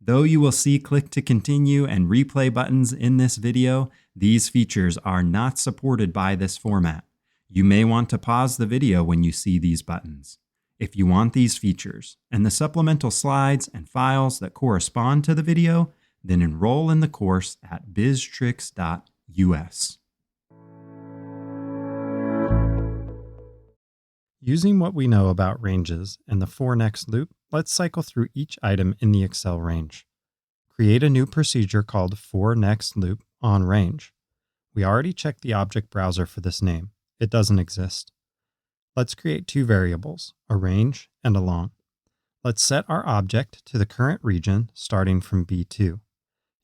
Though you will see click to continue and replay buttons in this video, these features are not supported by this format. You may want to pause the video when you see these buttons. If you want these features and the supplemental slides and files that correspond to the video, then enroll in the course at biztricks.us. Using what we know about ranges and the for next loop, let's cycle through each item in the Excel range. Create a new procedure called for next loop on range. We already checked the object browser for this name. It doesn't exist. Let's create two variables, a range and a long. Let's set our object to the current region starting from B2.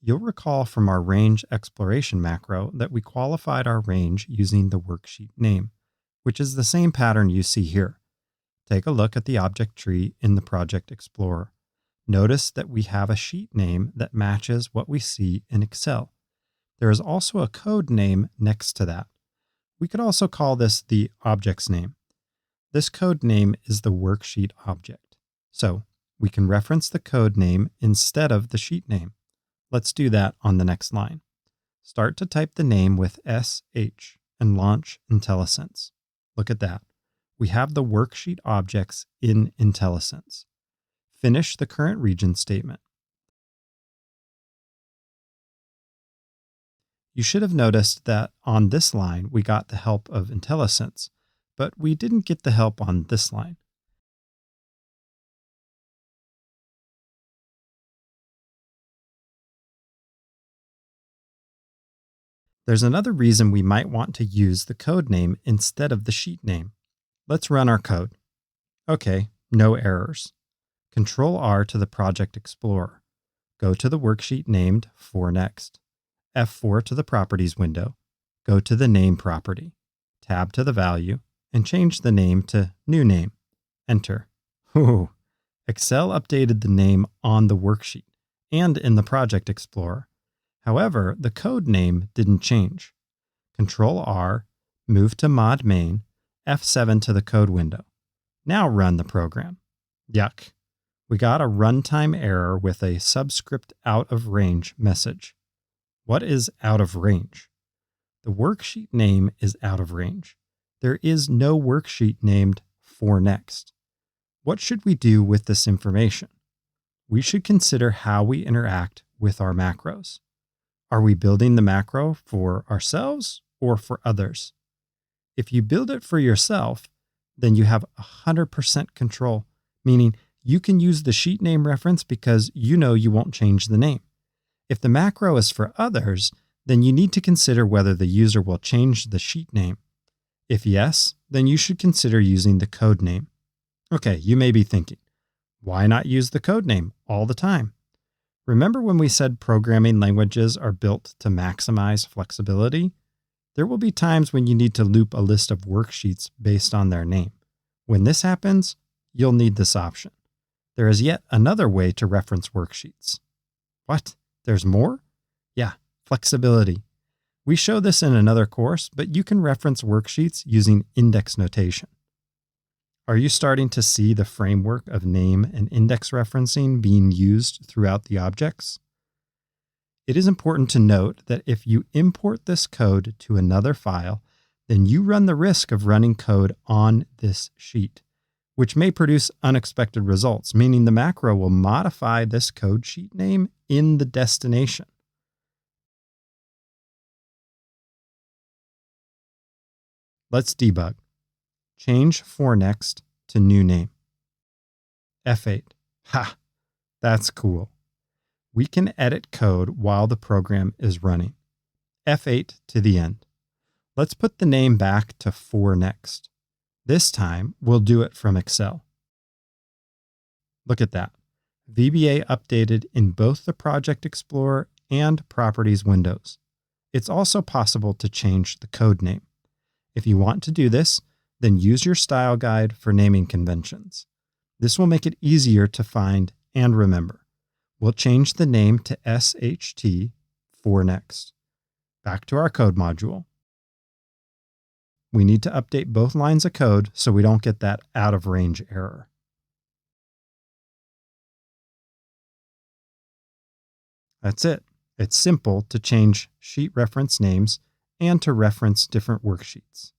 You'll recall from our range exploration macro that we qualified our range using the worksheet name, which is the same pattern you see here. Take a look at the object tree in the Project Explorer. Notice that we have a sheet name that matches what we see in Excel. There is also a code name next to that. We could also call this the object's name. This code name is the worksheet object. So we can reference the code name instead of the sheet name. Let's do that on the next line. Start to type the name with SH and launch IntelliSense. Look at that. We have the worksheet objects in IntelliSense. Finish the current region statement. You should have noticed that on this line, we got the help of IntelliSense, but we didn't get the help on this line. There's another reason we might want to use the code name instead of the sheet name. Let's run our code. Okay, no errors. Control R to the Project Explorer. Go to the worksheet named for next. F4 to the Properties window. Go to the Name property. Tab to the Value, and change the name to New Name. Enter. Ooh, Excel updated the name on the worksheet and in the Project Explorer. However, the code name didn't change. Control R, move to Mod Main, F7 to the code window. Now run the program. Yuck. We got a runtime error with a subscript out of range message. What is out of range? The worksheet name is out of range. There is no worksheet named for next. What should we do with this information? We should consider how we interact with our macros. Are we building the macro for ourselves or for others? If you build it for yourself, then you have 100% control, meaning you can use the sheet name reference because you know you won't change the name. If the macro is for others, then you need to consider whether the user will change the sheet name. If yes, then you should consider using the code name. Okay, you may be thinking, why not use the code name all the time? Remember when we said programming languages are built to maximize flexibility? There will be times when you need to loop a list of worksheets based on their name. When this happens, you'll need this option. There is yet another way to reference worksheets. What? There's more? Yeah, flexibility. We show this in another course, but you can reference worksheets using index notation. Are you starting to see the framework of name and index referencing being used throughout the objects? It is important to note that if you import this code to another file, then you run the risk of running code on this sheet, which may produce unexpected results, meaning the macro will modify this code sheet name in the destination. Let's debug. Change for next to new name. F8. Ha! That's cool. We can edit code while the program is running. F8 to the end. Let's put the name back to for next. This time, we'll do it from Excel. Look at that. VBA updated in both the Project Explorer and Properties windows. It's also possible to change the code name. If you want to do this, then use your style guide for naming conventions. This will make it easier to find and remember. We'll change the name to SHT for next. Back to our code module. We need to update both lines of code so we don't get that out of range error. That's it. It's simple to change sheet reference names and to reference different worksheets.